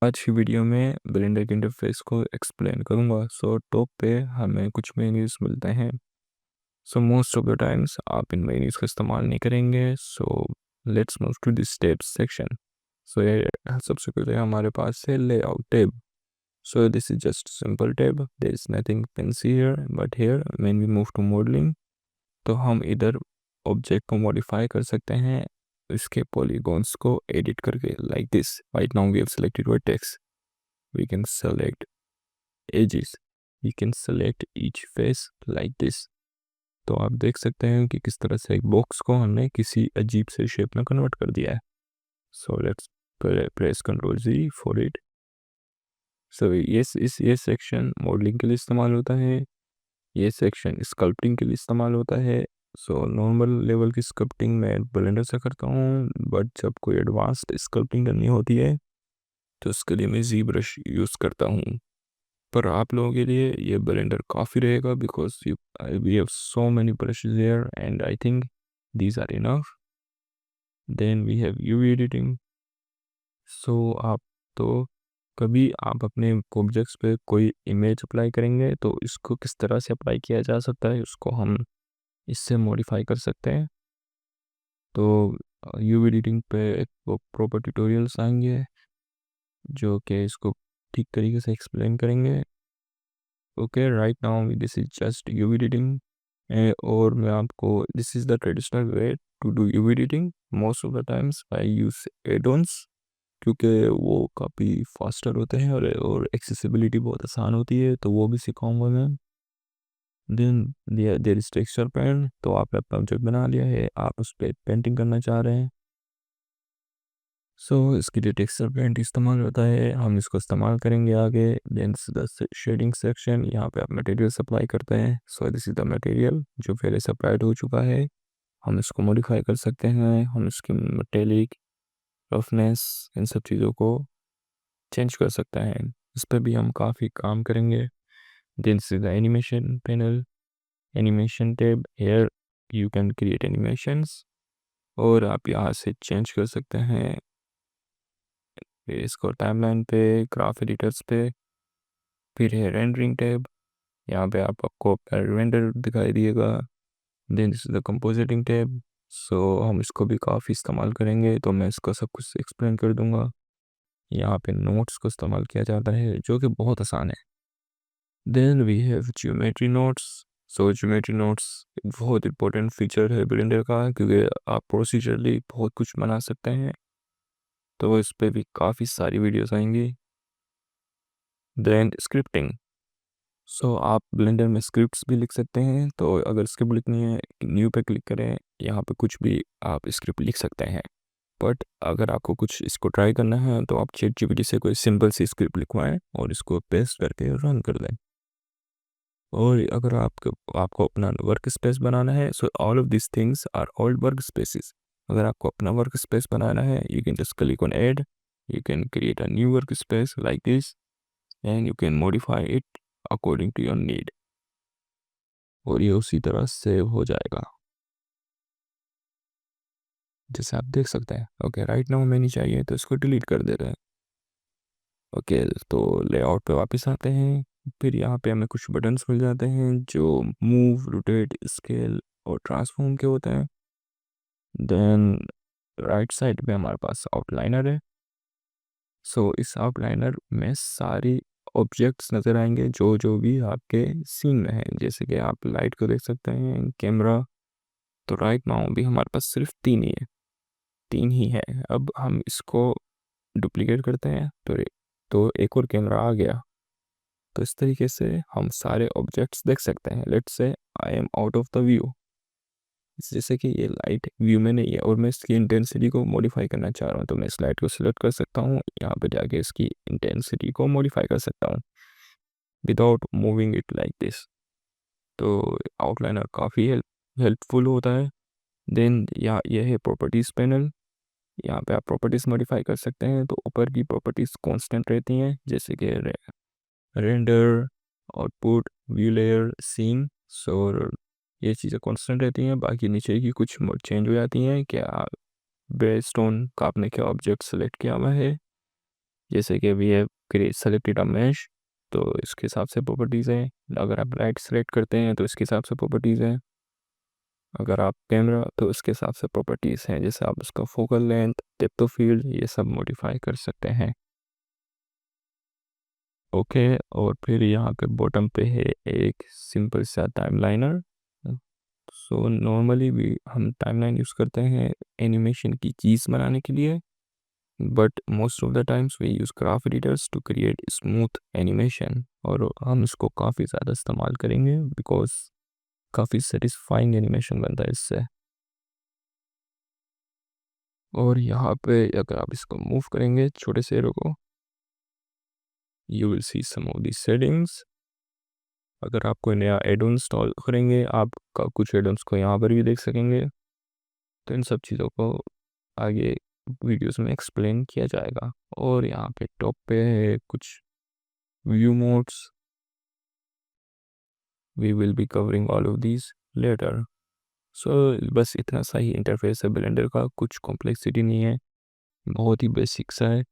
आज की वीडियो में ब्लेंडर के इंटरफेस को एक्सप्लेन करूंगा। सो टॉप पे हमें कुछ मेन्यूज मिलते हैं। So most of the times आप इन मेन्यूज का इस्तेमाल नहीं करेंगे। So let's move to this tab section. So ये सबसे पहले हमारे पास है layout tab. So this is just simple tab, there is nothing fancy here, but here when we move to modelling तो हम इधर ऑब्जेक्ट को मॉडिफाई कर सकते हैं, इसके पॉलीगॉन्स को एडिट करके like this. Right now we have selected vertex, we can select edges, we can select each face like this। तो आप देख सकते हैं कि किस तरह से एक बॉक्स को हमने किसी अजीब से शेप में कन्वर्ट कर दिया है। So let's press control G for it. So ये सेक्शन मॉडलिंग के लिए इस्तेमाल होता है, ये सेक्शन स्कल्पटिंग के लिए इस्तेमाल होता है। सो नॉर्मल लेवल की स्कल्पटिंग मैं ब्लेंडर से करता हूँ, बट जब कोई एडवांस्ड स्कल्पटिंग करनी होती है तो उसके लिए मैं जी ब्रश यूज़ करता हूँ। पर आप लोगों के लिए ये ब्लेंडर काफ़ी रहेगा, because you we have so many brushes here and I think these are enough. Then we have UV editing. So आप तो कभी आप अपने ऑब्जेक्ट्स पे कोई इमेज अप्लाई करेंगे तो इसको किस तरह से अप्लाई किया जा सकता है, उसको हम इससे मॉडिफाई कर सकते हैं। तो यूवी एडिटिंग पे एक प्रॉपर ट्यूटोरियल्स आएंगे जो कि इसको ठीक तरीके से एक्सप्लेन करेंगे। Okay, right now this is just UV editing. और मैं आपको this is the traditional way to do UV editing. Most of the times I use addons, क्योंकि वो काफ़ी फास्टर होते हैं और एक्सेसिबिलिटी बहुत आसान होती है, तो वो भी सिखाऊंगा मैं। Then there is texture paint. तो आपने अपना ऑब्जेक्ट बना लिया है, आप उस पर पेंटिंग करना चाह रहे हैं। सो इसके लिए टेक्सचर पेंट इस्तेमाल होता है, हम इसको इस्तेमाल करेंगे आगे। देन द शेडिंग सेक्शन, यहाँ पे आप मटेरियल सप्लाई करते हैं। सो दिस इज द मटेरियल जो पहले सप्लाइड हो चुका है, हम इसको मॉडिफाई कर सकते हैं। हम इसकी मेटेलिक रफनेस इन सब चीज़ों को चेंज कर सकते हैं, इस पर भी हम काफ़ी काम करेंगे। Then this is the animation panel, animation tab. Here you can create animations और आप यहाँ से चेंज कर सकते हैं। फिर इसको टाइमलाइन पे, ग्राफ एडिटर्स पे, फिर है रेंडरिंग टैब, यहाँ पे आपको रेंडर दिखाई दिएगा। Then this is the compositing tab. So हम इसको भी काफ़ी इस्तेमाल करेंगे, तो मैं इसका सब कुछ एक्सप्लेन कर दूंगा। यहाँ पे नोट्स को इस्तेमाल किया जाता है जो कि बहुत आसान है। Then we have geometry nodes. So geometry nodes एक बहुत इंपॉर्टेंट फीचर है ब्लेंडर का, क्योंकि आप प्रोसीजरली बहुत कुछ बना सकते हैं, तो इस पे भी काफ़ी सारी वीडियोस आएंगी। Then scripting. सो आप ब्लेंडर में स्क्रिप्ट्स भी लिख सकते हैं, तो अगर स्क्रिप्ट लिखनी है न्यू पे क्लिक करें, यहाँ पे कुछ भी आप स्क्रिप्ट लिख सकते हैं। बट अगर आपको कुछ इसको ट्राई करना है तो आप चैट जीपीटी से कोई सिंपल सी स्क्रिप्ट लिखवाएं और इसको पेस्ट करके रन कर दें। और अगर आपको अपना वर्क स्पेस बनाना है, so all of this things are old work spaces. अगर आपको अपना वर्क स्पेस बनाना है, you can just click on add, you can create a new work space like this and you can modify it according to your need, और ये उसी तरह save हो जाएगा जैसे आप देख सकते हैं। ओके, राइट नाउ हमें नहीं चाहिए तो इसको डिलीट कर दे रहे हैं। ओके, तो लेआउट पे वापस आते हैं। फिर यहाँ पे हमें कुछ बटन्स मिल जाते हैं जो मूव, रोटेट, स्केल और ट्रांसफॉर्म के होते हैं। देन राइट साइड पे हमारे पास आउटलाइनर है। सो इस आउटलाइनर में सारी ऑब्जेक्ट्स नज़र आएंगे जो जो भी आपके सीन में है, जैसे कि आप लाइट को देख सकते हैं, कैमरा। तो राइट नाउ भी हमारे पास सिर्फ तीन ही है, तीन ही है। अब हम इसको डुप्लीकेट करते हैं तो एक और कैमरा आ गया। तो इस तरीके से हम सारे ऑब्जेक्ट्स देख सकते हैं। Let's say I am out of the view, जैसे कि ये लाइट व्यू में नहीं है और मैं इसकी इंटेंसिटी को मॉडिफाई करना चाह रहा हूँ, तो मैं इस लाइट को सिलेक्ट कर सकता हूँ, यहाँ पे जाके इसकी इंटेंसिटी को मॉडिफाई कर सकता हूँ without moving it like this. तो आउटलाइनर काफ़ी हेल्पफुल होता है। देन यहाँ ये है प्रॉपर्टीज़ पैनल, यहाँ पे आप प्रॉपर्टीज़ मॉडिफाई कर सकते हैं। तो ऊपर की प्रॉपर्टीज़ कांस्टेंट रहती हैं, जैसे कि render, output, view layer, scene. So ये चीज़ें कांस्टेंट रहती हैं, बाकी नीचे की कुछ चेंज हो जाती हैं क्या बेस्ड ऑन आपने क्या ऑब्जेक्ट सेलेक्ट किया हुआ है। जैसे कि we have create selected a mesh, तो इसके हिसाब से प्रॉपर्टीज़ हैं। अगर आप राइट सेलेक्ट करते हैं तो इसके हिसाब से प्रॉपर्टीज़ हैं। अगर आप कैमरा तो इसके हिसाब से प्रॉपर्टीज़ हैं, जैसे आप उसका focal length, depth of field, ये सब मॉडिफाई कर सकते हैं। ओके, और फिर यहाँ पे बॉटम पे है एक सिंपल सा टाइमलाइनर। सो नॉर्मली भी हम टाइमलाइन यूज़ करते हैं एनिमेशन की चीज़ बनाने के लिए, but most of the times we use graph editors to create smooth animation, और हम इसको काफ़ी ज़्यादा इस्तेमाल करेंगे बिकॉज काफ़ी सेटिस्फाइंग एनिमेशन बनता है इससे। और यहाँ पे अगर आप इसको मूव करेंगे छोटे से एरो को, you will see some of the settings. अगर आप कोई नया एड ऑन इंस्टॉल करेंगे, आप कुछ एड ऑन्स को यहाँ पर भी देख सकेंगे। तो इन सब चीज़ों को आगे वीडियोस में एक्सप्लेन किया जाएगा। और यहाँ पे टॉप पे है कुछ view modes, we will be covering all of these later. So बस इतना सा ही इंटरफेस है ब्लेंडर का, कुछ कॉम्प्लेक्सिटी नहीं है, बहुत ही बेसिक सा है।